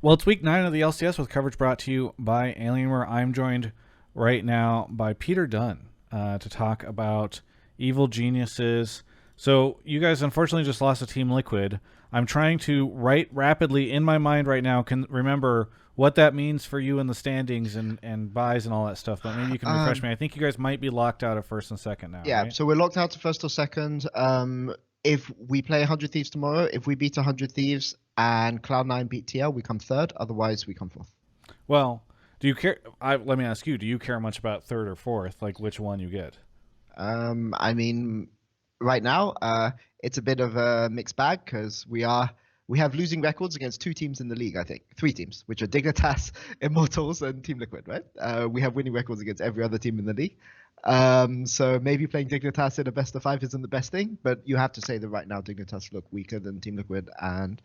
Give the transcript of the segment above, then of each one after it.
Well, it's week 9 of the LCS with coverage brought to you by Alienware. I'm joined right now by Peter Dunn to talk about Evil Geniuses. So you guys unfortunately just lost to Team Liquid. I'm trying to write rapidly in my mind right now, can remember what that means for you in the standings and buys and all that stuff, but maybe you can refresh me. I think you guys might be locked out of first and second now, Yeah, right? so we're locked out to first or second. If we play 100 Thieves tomorrow, if we beat 100 Thieves and Cloud9 beat TL, we come third. Otherwise, we come fourth. Well, do you care? Let me ask you, do you care much about third or fourth, like which one you get? I mean, right now, it's a bit of a mixed bag because we have losing records against 2 teams in the league, I think. 3 teams, which are Dignitas, Immortals, and Team Liquid, right? We have winning records against every other team in the league. So maybe playing Dignitas in a best of 5 isn't the best thing, but you have to say that right now Dignitas look weaker than Team Liquid and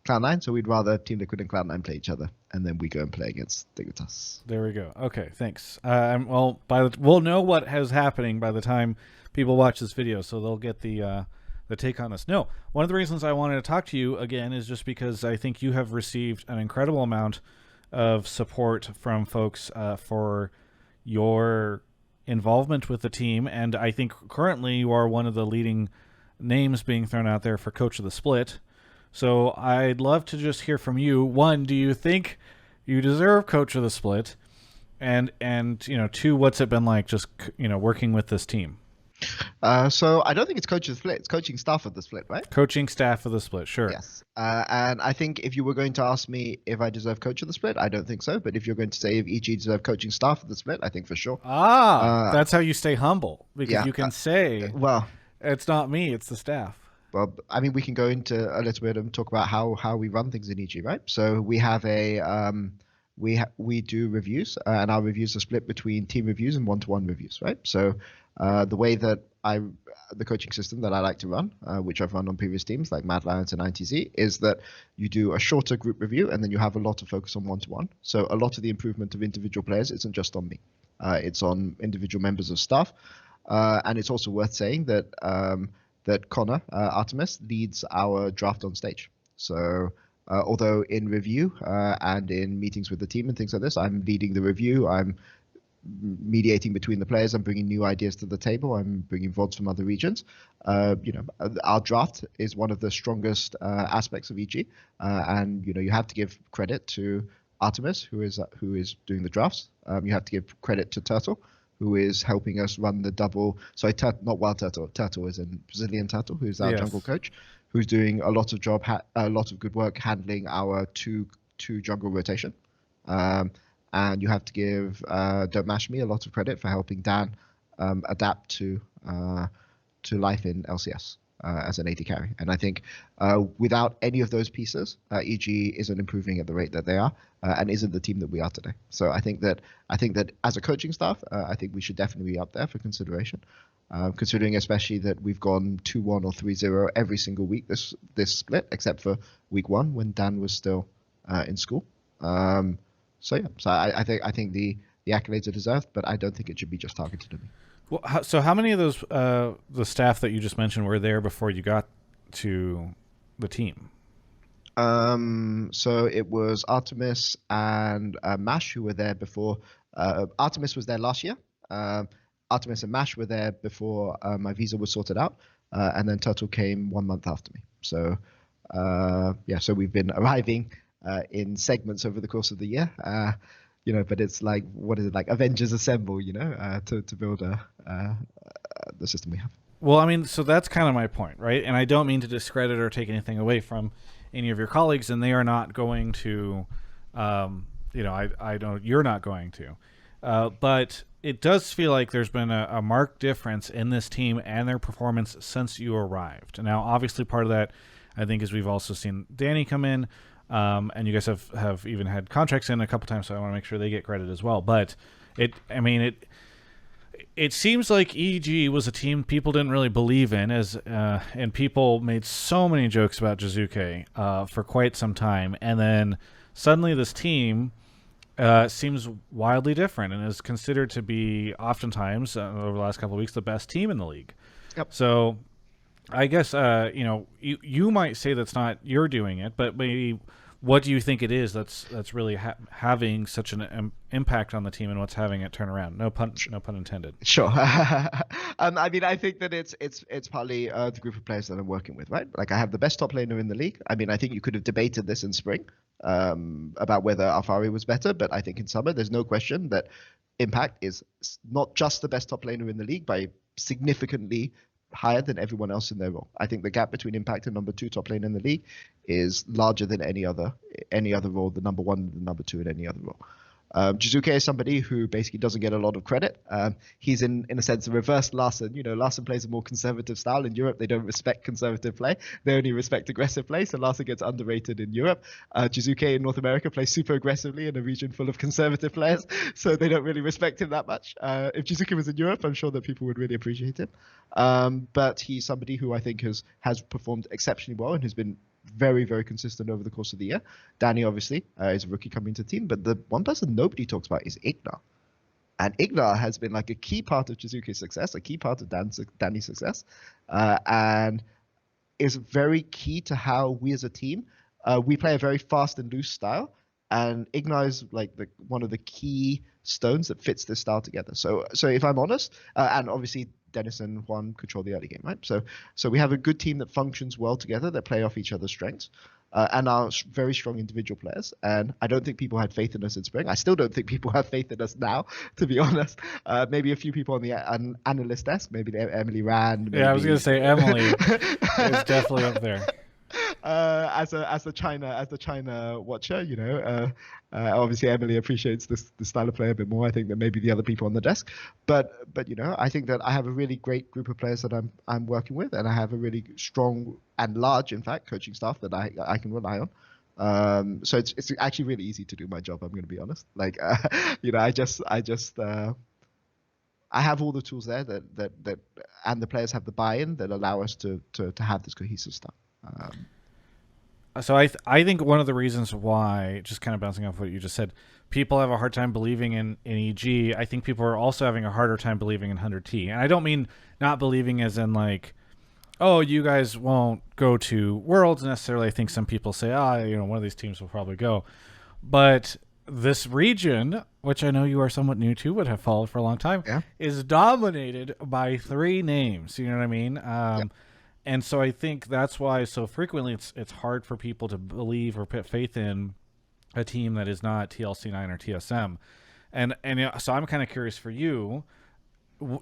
Cloud9, so we'd rather Team Liquid and Cloud9 play each other, and then we go and play against Dignitas. There we go. Okay, thanks. Well, we'll know what is happening by the time people watch this video, so they'll get the take on this. No, one of the reasons I wanted to talk to you again is just because I think you have received an incredible amount of support from folks for your involvement with the team, and I think currently you are one of the leading names being thrown out there for Coach of the Split. So I'd love to just hear from you. One, do you think you deserve Coach of the Split? And 2, what's it been like just working with this team? So I don't think it's Coach of the Split. It's coaching staff of the Split, right? Coaching staff of the Split, sure. Yes. And I think if you were going to ask me if I deserve Coach of the Split, I don't think so. But if you're going to say if EG deserve coaching staff of the Split, I think for sure. That's how you stay humble, because you can say, well, it's not me, it's the staff. Well, I mean, we can go into a little bit and talk about how we run things in EG, right? So we have we do reviews, and our reviews are split between team reviews and one-to-one reviews, right? So the way that the coaching system that I like to run, which I've run on previous teams like Mad Lions and ITZ, is that you do a shorter group review and then you have a lot of focus on one-to-one. So a lot of the improvement of individual players isn't just on me. It's on individual members of staff. And it's also worth saying that that Connor, Artemis, leads our draft on stage. So although in review and in meetings with the team and things like this, I'm leading the review, I'm mediating between the players, I'm bringing new ideas to the table, I'm bringing VODs from other regions. Our draft is one of the strongest aspects of EG, and you have to give credit to Artemis, who is doing the drafts. You have to give credit to Turtle, who is helping us run the double. Sorry, not Wild Turtle. Turtle is a Brazilian Turtle, who's our jungle coach, who's doing a lot of good work handling our two jungle rotation. And you have to give Don't Mash Me a lot of credit for helping Dan adapt to life in LCS as an AD carry. And I think without any of those pieces, EG isn't improving at the rate that they are, and isn't the team that we are today. So I think that as a coaching staff, I think we should definitely be up there for consideration. Considering especially that we've gone 2-1 or 3-0 every single week this split, except for week 1 when Dan was still in school. So I think the accolades are deserved, but I don't think it should be just targeted at me. Well, so how many of those the staff that you just mentioned were there before you got to the team? So it was Artemis and Mash who were there before. Artemis was there last year. Artemis and Mash were there before my visa was sorted out, and then Turtle came 1 month after me. So so we've been arriving in segments over the course of the year. But it's like, what is it, like Avengers Assemble, to build the system we have. Well, I mean, so that's kind of my point, right? And I don't mean to discredit or take anything away from any of your colleagues, and they are not going to, I don't, you're not going to. But it does feel like there's been a marked difference in this team and their performance since you arrived. Now, obviously, part of that, I think, is we've also seen Danny come in, and you guys have even had contracts in a couple times, so I want to make sure they get credit as well. But it seems like EG was a team people didn't really believe in, and people made so many jokes about Jizuke for quite some time, and then suddenly this team seems wildly different and is considered to be oftentimes over the last couple of weeks the best team in the league. Yep. So I guess you might say that's not you're doing it, but maybe what do you think it is that's really having such an impact on the team, and what's having it turn around? No pun intended. Sure. I mean, I think that it's partly the group of players that I'm working with, right? Like I have the best top laner in the league. I mean, I think you could have debated this in spring about whether Alfari was better, but I think in summer there's no question that Impact is not just the best top laner in the league by significantly higher than everyone else in their role. I think the gap between Impact and number 2 top lane in the league is larger than any other role, the number 1 and the number 2 in any other role. Jizuke is somebody who basically doesn't get a lot of credit. He's in a sense a reverse Larson. You know, Larson plays a more conservative style. In Europe, they don't respect conservative play. They only respect aggressive play. So Larson gets underrated in Europe. Jizuke in North America plays super aggressively in a region full of conservative players. So they don't really respect him that much. If Jizuke was in Europe, I'm sure that people would really appreciate him. But he's somebody who I think has performed exceptionally well and has been very, very consistent over the course of the year. Danny, obviously, is a rookie coming to the team, but the one person nobody talks about is Ignar. And Ignar has been like a key part of Chizuke's success, a key part of Danny's success, and is very key to how we as a team, we play a very fast and loose style, and Ignar is like one of the key stones that fits this style together. So if I'm honest, and obviously Dennis and Juan control the early game, right? So we have a good team that functions well together, that play off each other's strengths, and are very strong individual players. And I don't think people had faith in us in spring. I still don't think people have faith in us now, to be honest. Maybe a few people on the analyst desk, maybe Emily Rand. Maybe... Yeah, I was going to say Emily is definitely up there. As the China watcher, you know, obviously Emily appreciates the style of play a bit more, I think, than maybe the other people on the desk. But you know, I think that I have a really great group of players that I'm working with, and I have a really strong and large, in fact, coaching staff that I can rely on. So it's actually really easy to do my job. I'm going to be honest. Like, you know, I have all the tools there that and the players have the buy-in that allow us to have this cohesive stuff. So I think one of the reasons why, just kind of bouncing off what you just said, people have a hard time believing in EG. I think people are also having a harder time believing in 100T. And I don't mean not believing as in like, oh, you guys won't go to Worlds necessarily. I think some people say, you know, one of these teams will probably go. But this region, which I know you are somewhat new to, but have followed for a long time, is dominated by 3 names. You know what I mean? And so I think that's why so frequently it's hard for people to believe or put faith in a team that is not TLC9 or TSM. And so I'm kind of curious for you,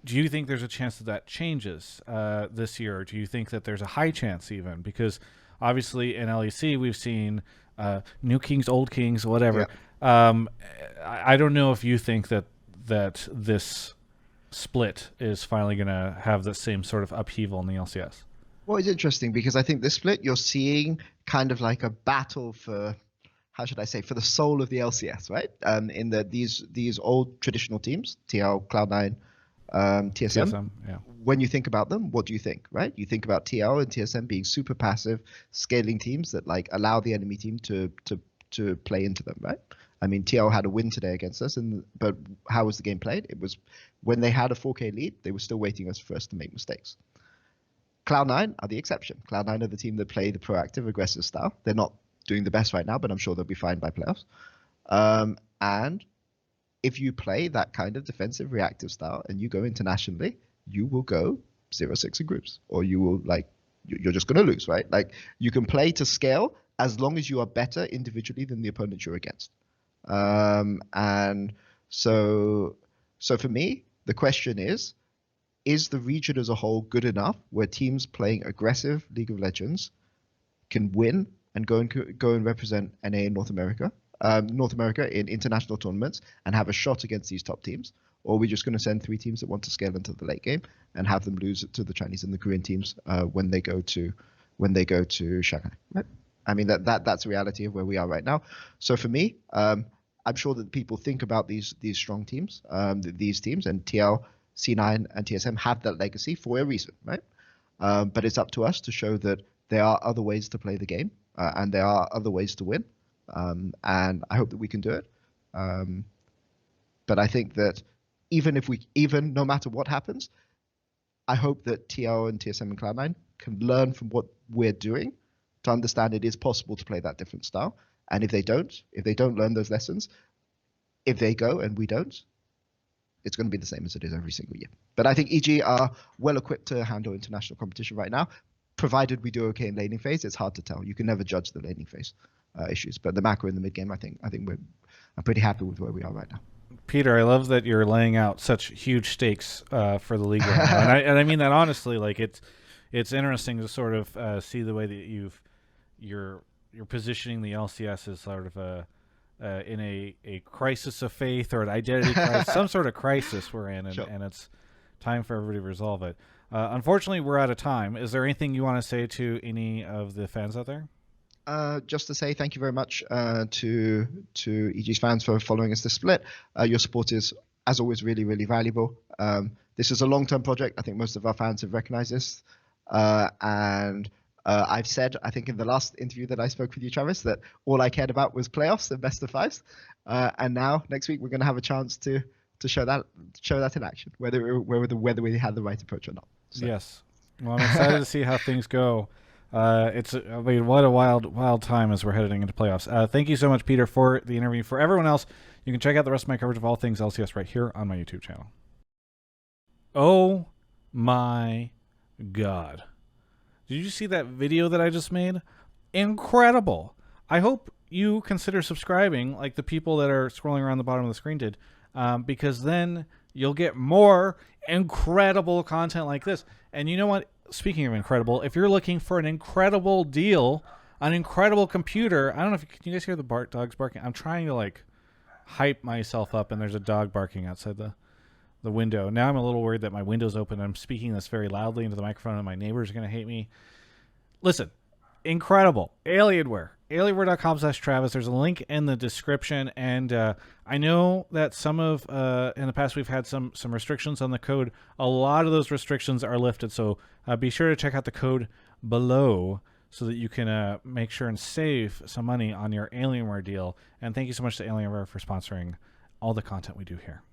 do you think there's a chance that changes this year? Or do you think that there's a high chance even? Because obviously in LEC we've seen new kings, old kings, whatever. I don't know if you think that this split is finally going to have the same sort of upheaval in the LCS. Well, it's interesting because I think this split you're seeing kind of like a battle for, how should I say, for the soul of the LCS, right? In these old traditional teams, TL, Cloud9, TSM. When you think about them, what do you think, right? You think about TL and TSM being super passive, scaling teams that like allow the enemy team to play into them, right? I mean, TL had a win today against us, but how was the game played? It was when they had a 4K lead, they were still waiting for us to make mistakes. Cloud9 are the exception. Cloud9 are the team that play the proactive, aggressive style. They're not doing the best right now, but I'm sure they'll be fine by playoffs. And if you play that kind of defensive, reactive style and you go internationally, you will go 0-6 in groups, or you will you're just going to lose, right? Like you can play to scale as long as you are better individually than the opponent you're against. And so for me, the question is the region as a whole good enough where teams playing aggressive League of Legends can win and go and represent NA in North America in international tournaments and have a shot against these top teams? Or are we just going to send 3 teams that want to scale into the late game and have them lose to the Chinese and the Korean teams when they go to Shanghai? Right? I mean that's the reality of where we are right now. So for me, I'm sure that people think about these strong teams, these teams, and TL, C9 and TSM have that legacy for a reason, right? But it's up to us to show that there are other ways to play the game and there are other ways to win. And I hope that we can do it. But I think that even no matter what happens, I hope that TL and TSM and Cloud9 can learn from what we're doing to understand it is possible to play that different style And if they don't learn those lessons, if they go and we don't, it's going to be the same as it is every single year. But I think EG are well equipped to handle international competition right now, provided we do okay in laning phase. It's hard to tell. You can never judge the laning phase issues. But the macro in the mid game, I'm pretty happy with where we are right now. Peter, I love that you're laying out such huge stakes for the league right now, and I mean that honestly. Like it's interesting to sort of see the way that you're positioning the LCS as sort of in a crisis of faith or an identity crisis, some sort of crisis we're in, and, Sure. and it's time for everybody to resolve it. Unfortunately, we're out of time. Is there anything you want to say to any of the fans out there? Just to say thank you very much to EG's fans for following us this split. Your support is, as always, really, really valuable. This is a long-term project. I think most of our fans have recognized this. And I've said, I think in the last interview that I spoke with you, Travis, that all I cared about was playoffs and best of fives. And now, next week, we're going to have a chance to show that in action, whether we had the right approach or not. So. Yes. Well, I'm excited to see how things go. I mean, what a wild time as we're heading into playoffs. Thank you so much, Peter, for the interview. For everyone else, you can check out the rest of my coverage of all things LCS right here on my YouTube channel. Oh my God. Did you see that video that I just made? Incredible. I hope you consider subscribing like the people that are scrolling around the bottom of the screen did, because then you'll get more incredible content like this. And you know what? Speaking of incredible, if you're looking for an incredible deal, an incredible computer, I don't know if can you guys hear the dogs barking? I'm trying to like hype myself up, and there's a dog barking outside the window. Now I'm a little worried that my window's open. I'm speaking this very loudly into the microphone, and my neighbors are going to hate me. Listen, incredible. Alienware. Alienware.com/Travis. There's a link in the description, and I know that some of in the past we've had some restrictions on the code. A lot of those restrictions are lifted, so be sure to check out the code below so that you can make sure and save some money on your Alienware deal. And thank you so much to Alienware for sponsoring all the content we do here.